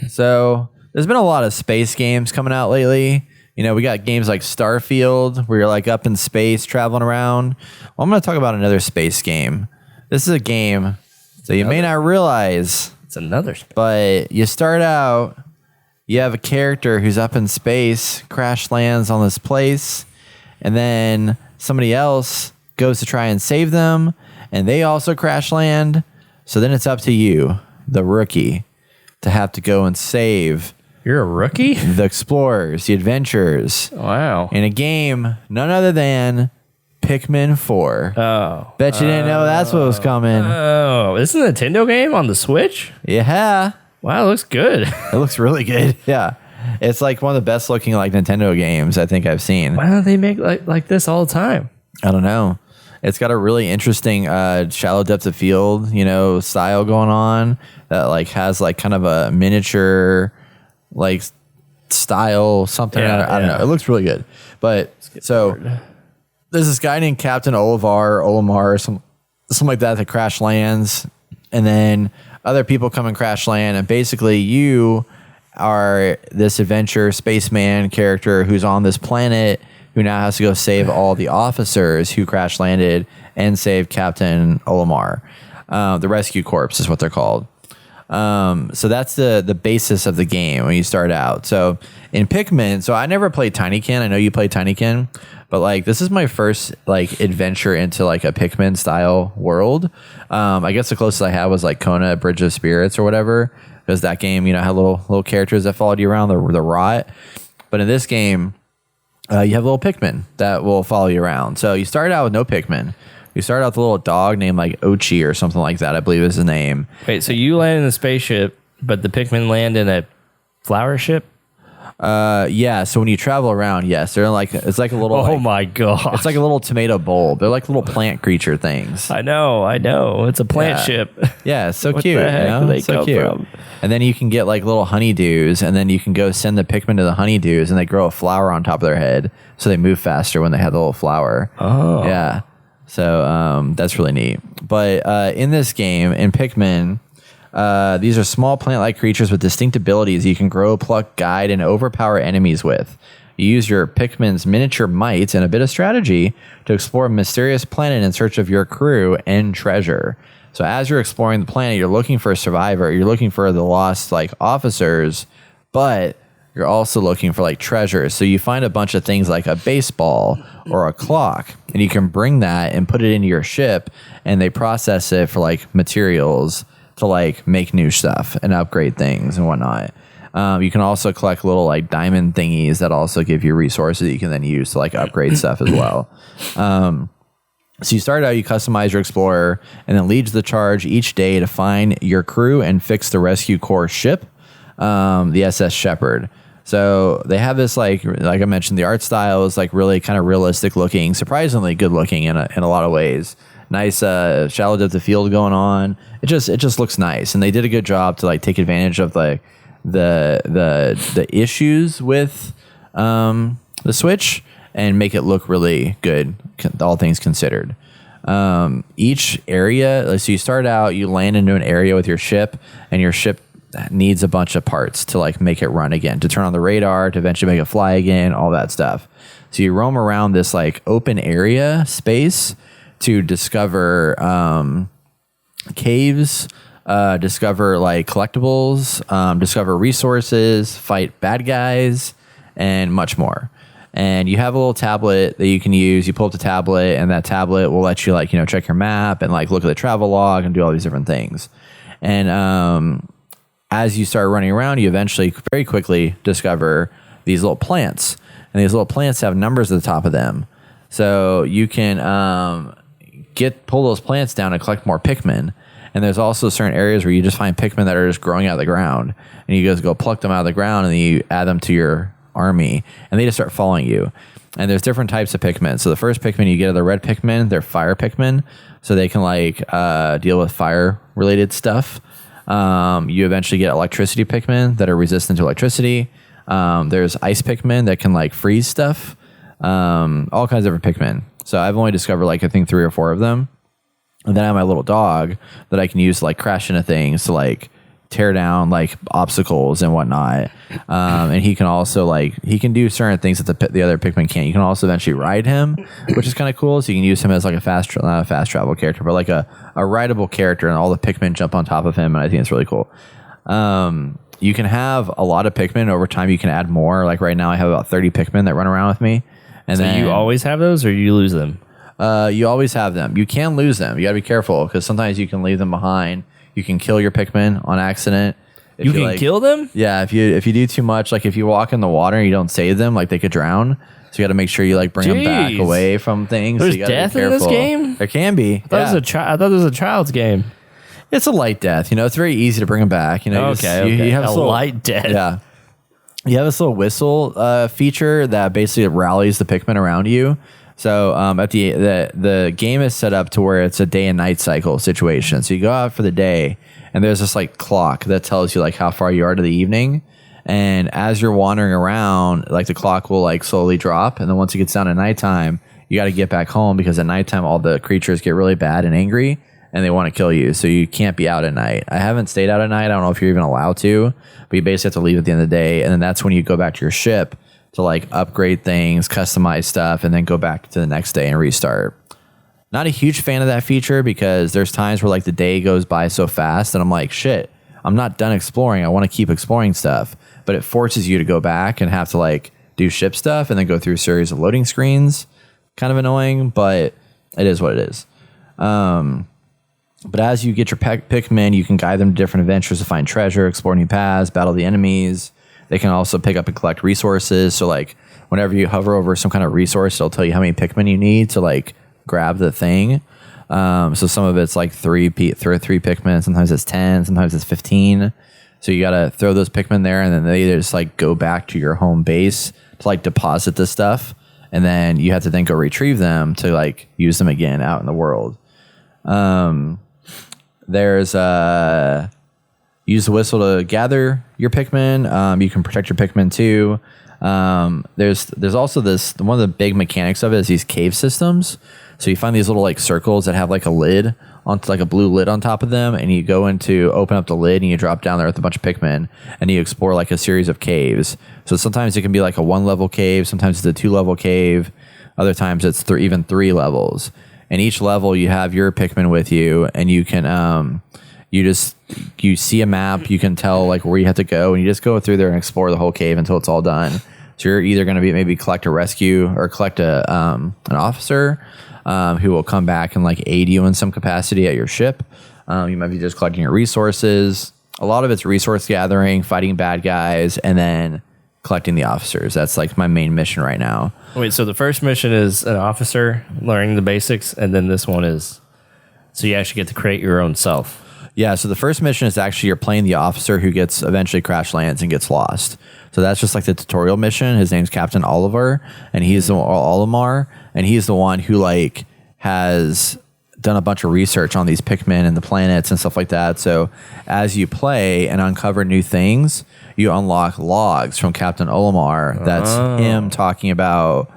So there's been a lot of space games coming out lately. You know, we got games like Starfield, where you're like up in space traveling around. Well, I'm going to talk about another space game. This is a game that you may not realize. It's another space. But you start out, you have a character who's up in space, crash lands on this place, and then somebody else goes to try and save them, and they also crash land. So then it's up to you, the rookie, to have to go and save. You're a rookie? The explorers, the adventurers. Wow. In a game none other than Pikmin 4. Oh. Bet you didn't know that's what was coming. Oh, this is a Nintendo game on the Switch? Yeah. Wow, it looks good. It looks really good. Yeah. It's like one of the best looking like Nintendo games I think I've seen. Why don't they make like this all the time? I don't know. It's got a really interesting shallow depth of field, you know, style going on that like has like kind of a miniature like style something. I don't know. It looks really good. But so there's this guy named Captain Olimar or something like that crash lands, and then other people come and crash land, and basically you are this adventure spaceman character who's on this planet who now has to go save all the officers who crash landed and save Captain Olimar. The Rescue Corps is what they're called. So that's the basis of the game when you start out. So in Pikmin, so I never played Tinykin. I know you played Tinykin, but like this is my first like adventure into like a Pikmin style world. I guess the closest I had was like Kona Bridge of Spirits or whatever, because that game, you know, had little characters that followed you around the rot. But in this game, you have little Pikmin that will follow you around. So you start out with no Pikmin. You start out with a little dog named like Ochi or something like that, I believe is his name. Wait, so you land in a spaceship, but the Pikmin land in a flower ship? Yeah, so when you travel around, yes, they're like, it's like a little, Oh like, my god. it's like a little tomato bowl. They're like little plant creature things. I know. It's a plant ship. Yeah, it's so What cute. the heck You know? do they So come cute. from? And then you can get like little honeydews, and then you can go send the Pikmin to the honeydews, and they grow a flower on top of their head, so they move faster when they have the little flower. Oh. Yeah. So that's really neat. But in this game, in Pikmin, these are small plant-like creatures with distinct abilities you can grow, pluck, guide, and overpower enemies with. You use your Pikmin's miniature might and a bit of strategy to explore a mysterious planet in search of your crew and treasure. So as you're exploring the planet, you're looking for a survivor, you're looking for the lost like officers, but you're also looking for like treasures. So you find a bunch of things like a baseball or a clock, and you can bring that and put it into your ship, and they process it for like materials to like make new stuff and upgrade things and whatnot. You can also collect little like diamond thingies that also give you resources that you can then use to like upgrade stuff as well. So you start out, you customize your explorer, and then leads the charge each day to find your crew and fix the Rescue Corps ship, the SS Shepherd. So they have this like I mentioned, the art style is like really kind of realistic looking, surprisingly good looking in a lot of ways. Nice shallow depth of field going on. It just looks nice, and they did a good job to like take advantage of like the issues with the Switch and make it look really good, all things considered. Each area, so you start out, you land into an area with your ship, and your ship needs a bunch of parts to like make it run again, to turn on the radar, to eventually make it fly again, all that stuff. So you roam around this like open area space to discover caves, discover like collectibles, discover resources, fight bad guys, and much more. And you have a little tablet that you can use. You pull up the tablet, and that tablet will let you like, you know, check your map and like look at the travel log and do all these different things. And as you start running around, you eventually very quickly discover these little plants, and these little plants have numbers at the top of them. So you can pull those plants down and collect more Pikmin. And there's also certain areas where you just find Pikmin that are just growing out of the ground, and you just go pluck them out of the ground, and then you add them to your army, and they just start following you. And there's different types of Pikmin. So the first Pikmin you get are the red Pikmin. They're fire Pikmin, so they can like deal with fire related stuff. You eventually get electricity Pikmin that are resistant to electricity. There's ice Pikmin that can like freeze stuff. All kinds of different Pikmin. So I've only discovered like I think 3 or 4 of them. And then I have my little dog that I can use to like crash into things to like tear down like obstacles and whatnot. And he can also like he can do certain things that the other Pikmin can't. You can also eventually ride him, which is kind of cool. So you can use him as like not a fast travel character, but like a rideable character, and all the Pikmin jump on top of him, and I think it's really cool. You can have a lot of Pikmin over time. You can add more. Like right now, I have about 30 Pikmin that run around with me. And so then you always have those, or you lose them? You always have them. You can lose them. You got to be careful because sometimes you can leave them behind. You can kill your Pikmin on accident. If you can kill them? Yeah, if you do too much, like if you walk in the water and you don't save them, like they could drown. So you got to make sure you like bring them back away from things. There's so you gotta death be in this careful. game? There can be. I thought it was a child's game. It's a light death. You know, it's very easy to bring them back. You know, You have a light death. Yeah. You have this little whistle feature that basically rallies the Pikmin around you. So at the game is set up to where it's a day and night cycle situation. So you go out for the day, and there's this like clock that tells you like how far you are to the evening. And as you're wandering around, like the clock will like slowly drop, and then once it gets down to nighttime, you got to get back home because at nighttime all the creatures get really bad and angry, and they want to kill you. So you can't be out at night. I haven't stayed out at night. I don't know if you're even allowed to, but you basically have to leave at the end of the day, and then that's when you go back to your ship to like upgrade things, customize stuff, and then go back to the next day and restart. Not a huge fan of that feature because there's times where like the day goes by so fast and I'm like, shit, I'm not done exploring. I want to keep exploring stuff, but it forces you to go back and have to like do ship stuff and then go through a series of loading screens. Kind of annoying, but it is what it is. But as you get your Pikmin, you can guide them to different adventures to find treasure, explore new paths, battle the enemies. They can also pick up and collect resources. So like whenever you hover over some kind of resource, it'll tell you how many Pikmin you need to like grab the thing. So some of it's like three Pikmin. Sometimes it's 10. Sometimes it's 15. So you got to throw those Pikmin there, and then they just like go back to your home base to like deposit the stuff. And then you have to then go retrieve them to like use them again out in the world. There's use the whistle to gather your Pikmin. You can protect your Pikmin too. There's also this, one of the big mechanics of it is these cave systems. So you find these little like circles that have like a lid on like a blue lid on top of them, and you go into open up the lid and you drop down there with a bunch of Pikmin and you explore like a series of caves. So sometimes it can be like a 1-level cave, sometimes it's a 2-level cave, other times it's even 3 levels. And each level you have your Pikmin with you, and you can you see a map, you can tell like where you have to go, and you just go through there and explore the whole cave until it's all done. So you're either going to be maybe collect a rescue or collect an officer who will come back and like aid you in some capacity at your ship. You might be just collecting your resources. A lot of it's resource gathering, fighting bad guys, and then collecting the officers. That's like my main mission right now. Wait, so the first mission is an officer learning the basics, and then this one is so you actually get to create your own self. Yeah, so the first mission is actually you're playing the officer who gets eventually crash lands and gets lost. So that's just like the tutorial mission. His name's Captain Oliver, and he's the Olimar, and he's the one who like has done a bunch of research on these Pikmin and the planets and stuff like that. So as you play and uncover new things, you unlock logs from Captain Olimar. That's him talking about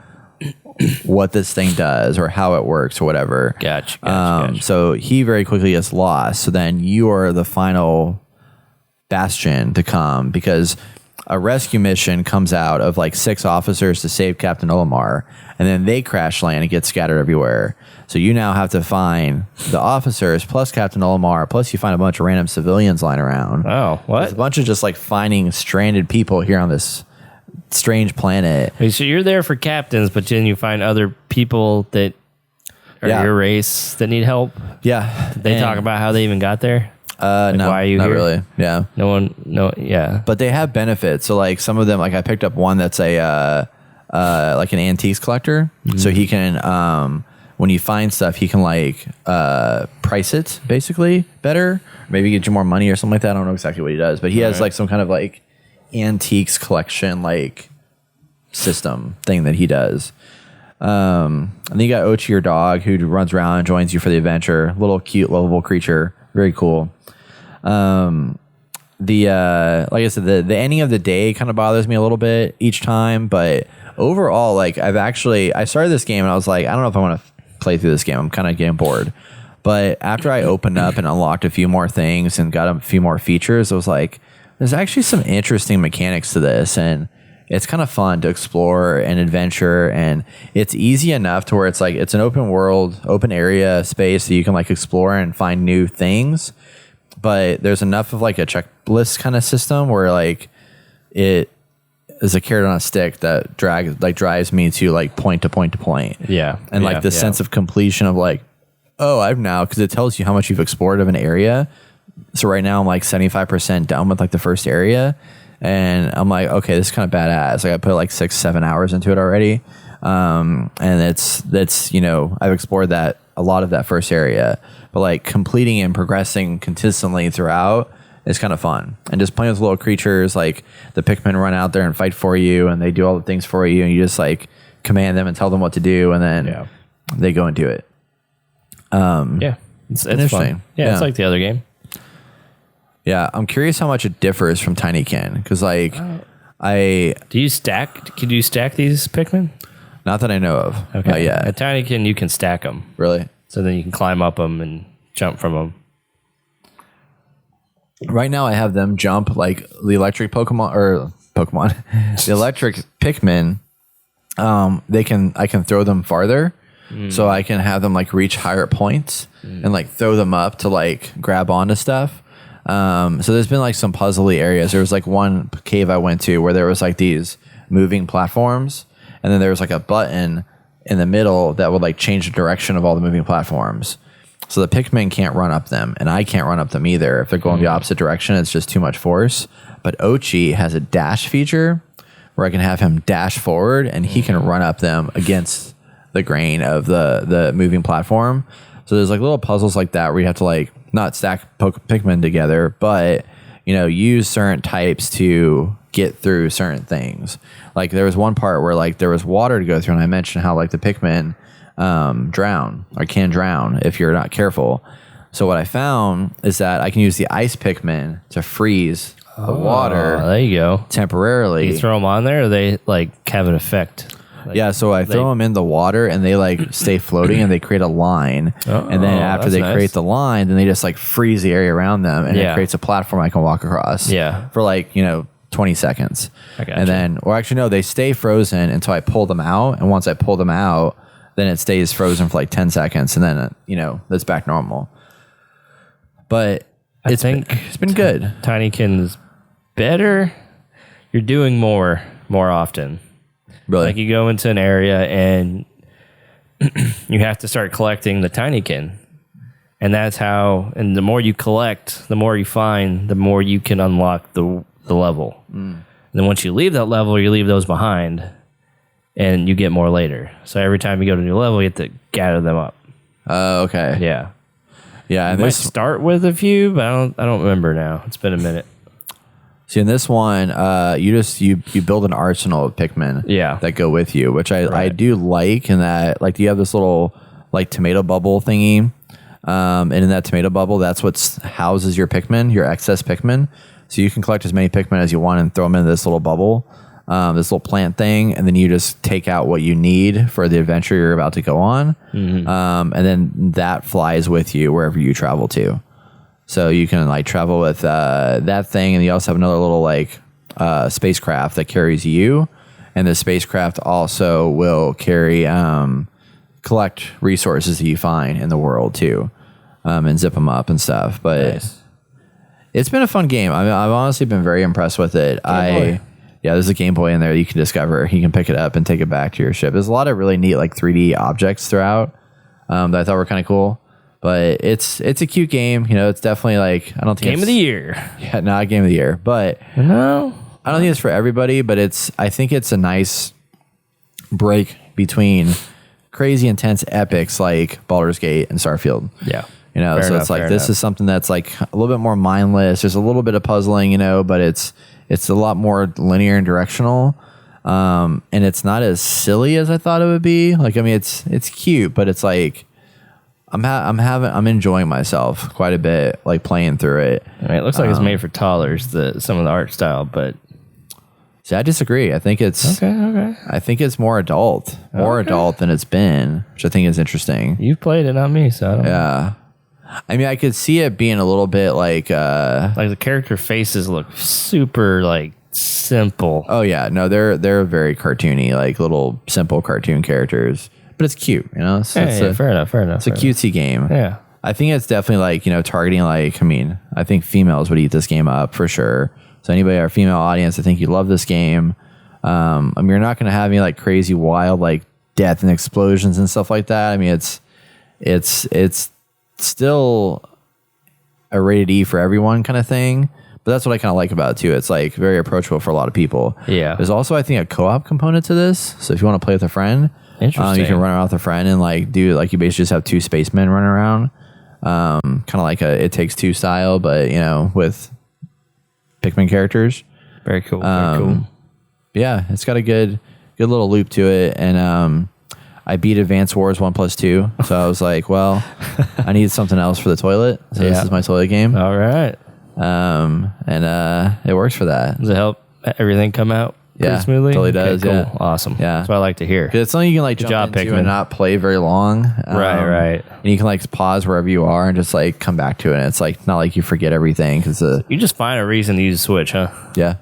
what this thing does or how it works or whatever. Gotcha. So he very quickly gets lost. So then you are the final bastion to come, because a rescue mission comes out of like 6 officers to save Captain Olimar, and then they crash land and get scattered everywhere. So you now have to find the officers plus Captain Olimar, plus you find a bunch of random civilians lying around. Oh, what? There's a bunch of just like finding stranded people here on this strange planet. Wait, so you're there for captains, but then you find other people that are your race that need help? Yeah. They talk about how they even got there? No, why are you not here? really. Yeah. Yeah. But they have benefits. So like some of them, like I picked up one that's a like an antiques collector. Mm-hmm. So he can when you find stuff, he can like price it basically better. Maybe get you more money or something like that. I don't know exactly what he does, but he has like some kind of like antiques collection like system thing that he does. And then you got Ochi, your dog, who runs around and joins you for the adventure. Little cute, lovable creature. Very cool. Like I said, the ending of the day kind of bothers me a little bit each time, but overall, like I started this game and I was like, I don't know if I want to play through this game. I'm kind of getting bored. But after I opened up and unlocked a few more things and got a few more features, I was like, there's actually some interesting mechanics to this, and it's kind of fun to explore and adventure, and it's easy enough to where it's like it's an open world, open area space that you can like explore and find new things. But there's enough of like a checklist kind of system where like it is a carrot on a stick that drives me to like point to point to point. Yeah. And like the sense of completion of like, oh, I've now, because it tells you how much you've explored of an area. So right now I'm like 75% done with like the first area. And I'm like, okay, this is kind of badass. Like I put like 6-7 hours into it already. And that's, you know, I've explored a lot of that first area, but like completing and progressing consistently throughout is kind of fun. And just playing with little creatures, like the Pikmin run out there and fight for you, and they do all the things for you, and you just like command them and tell them what to do, and then they go and do it. It's interesting. Fun. Yeah, it's like the other game. Yeah, I'm curious how much it differs from Tinykin, because like Could you stack these Pikmin? Not that I know of. Okay. Yeah. At Tinykin, you can stack them. Really? So then you can climb up them and jump from them. Right now, I have them jump like the electric the electric Pikmin. I can throw them farther, so I can have them like reach higher points and like throw them up to like grab onto stuff. So there's been like some puzzly areas. There was like one cave I went to where there was like these moving platforms, and then there was like a button in the middle that would like change the direction of all the moving platforms. So the Pikmin can't run up them, and I can't run up them either. If they're going the opposite direction, it's just too much force. But Ochi has a dash feature where I can have him dash forward, and he can run up them against the grain of the moving platform. So there's like little puzzles like that where you have to like not stack Pikmin together, but you know, use certain types to get through certain things. Like there was one part where like there was water to go through, and I mentioned how like the Pikmin drown or can drown if you're not careful. So what I found is that I can use the ice Pikmin to freeze the water. There you go. Temporarily. You throw them on there, or they like have an effect. Like, yeah, so I throw them in the water, and they like stay floating, and they create a line. And then after they create the line, then they just like freeze the area around them, and it creates a platform I can walk across. Yeah. For like, you know, 20 seconds. I gotcha. And then, or actually no, they stay frozen until I pull them out. And once I pull them out, then it stays frozen for like 10 seconds, and then you know, that's back normal. But I think it's been good. Tinykin's better. You're doing more often. Really? Like you go into an area and you have to start collecting the Tinykin. And that's how, and the more you collect, the more you find, the more you can unlock the level. And then once you leave that level, you leave those behind, and you get more later. So every time you go to a new level, you have to gather them up. Oh, okay. Yeah. Yeah. And you might start with a few, but I don't remember now. It's been a minute. See, in this one, you build an arsenal of Pikmin that go with you, which I do like, in that like you have this little like tomato bubble thingy, and in that tomato bubble, that's what houses your Pikmin, your excess Pikmin. So you can collect as many Pikmin as you want and throw them in this little bubble, this little plant thing, and then you just take out what you need for the adventure you're about to go on, and then that flies with you wherever you travel to. So you can like travel with that thing, and you also have another little like spacecraft that carries you, and the spacecraft also will carry collect resources that you find in the world too, and zip them up and stuff. But it's been a fun game. I've honestly been very impressed with it. There's a Game Boy in there that you can discover. You can pick it up and take it back to your ship. There's a lot of really neat like 3D objects throughout that I thought were kind of cool. But it's a cute game. You know, it's definitely like, I don't think Game of the year. Yeah, not Game of the Year. But no, I don't think it's for everybody, but I think it's a nice break between crazy intense epics like Baldur's Gate and Starfield. Yeah. You know, so it's like this is something that's like a little bit more mindless. There's a little bit of puzzling, you know, but it's a lot more linear and directional. And it's not as silly as I thought it would be. Like, I mean, it's cute, but it's like I'm enjoying myself quite a bit, like playing through it. I mean, it looks like it's made for toddlers, some of the art style, but see, I disagree. I think it's okay. I think it's more adult than it's been, which I think is interesting. You've played it, not me, so I don't know. Yeah. I mean, I could see it being a little bit like the character faces look super like simple. oh yeah, no, they're very cartoony, like little simple cartoon characters. But it's cute, you know. Fair enough. It's a cutesy game. Yeah. I think it's definitely like, targeting like, I mean, I think females would eat this game up for sure. So anybody, our female audience, I think you love this game. I mean, you're not going to have any like crazy wild like death and explosions and stuff like that. I mean, it's still a rated E for everyone kind of thing. But that's what I kind of like about it too. It's like very approachable for a lot of people. Yeah. There's also, I think, a co-op component to this. So if you want to play with a friend, you can run around with a friend and like do like you basically just have two spacemen running around. Kind of like a It Takes Two style, but with Pikmin characters. Very cool. Very cool. Yeah, it's got a good little loop to it, and I beat Advance Wars 1+2, so I was like, well, I need something else for the toilet, so this is my toilet game. All right. And it works for that. Does it help everything come out pretty smoothly? Totally does. Okay, cool. Yeah, awesome. Yeah, that's what I like to hear. It's something you can like jump into Pikmin. and not play very long. Right. And you can like pause wherever you are and just like come back to it. And it's like not like you forget everything because you just find a reason to use Switch, huh? Yeah.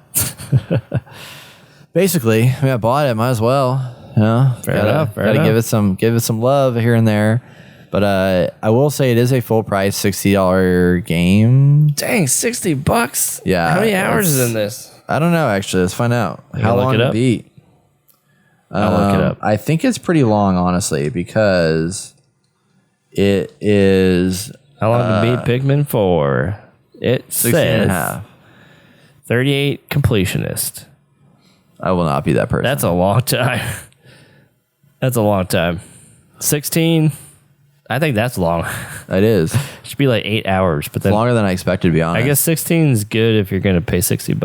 Basically, I mean, I bought it. Might as well. Fair enough. Gotta give it some love here and there. But I will say it is a full price $60 game. Dang, $60. Yeah. How many hours is in this? I don't know. Actually, let's find out. How long did it beat? I'll look it up. I think it's pretty long, honestly, because it is. How long to beat Pikmin 4? It 16 says and a half. 38 completionist. I will not be that person. That's a long time. That's a long time. 16. I think that's long. It is. Should be like 8 hours, but then Longer than I expected, to be honest. I guess 16 is good if you're going to pay $60.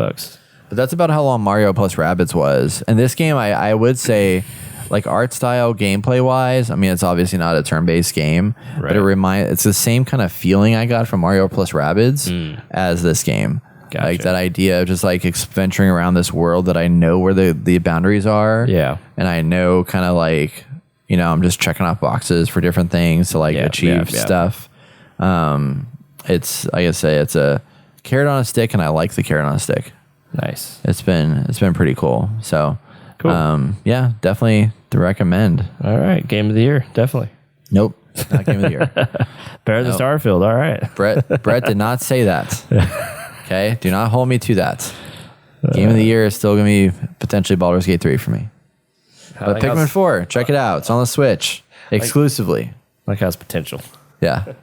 But that's about how long Mario plus Rabbids was. And this game, I would say, like art style, gameplay wise, I mean, it's obviously not a turn-based game, but it's the same kind of feeling I got from Mario plus Rabbids as this game. Gotcha. Like that idea of just like venturing around this world that I know where the boundaries are. Yeah. And I know kind of like, I'm just checking off boxes for different things to like achieve stuff. It's, like I say, it's a carrot on a stick, and I like the carrot on a stick. Nice. It's been pretty cool. So, cool. Yeah, definitely to recommend. All right, game of the year, definitely. Nope, not game of the year. Better than Starfield. All right. Brett did not say that. Okay, do not hold me to that. Game of the year is still going to be potentially Baldur's Gate 3 for me. But Pikmin 4, check it out. It's on the Switch exclusively. Like how it's potential. Yeah.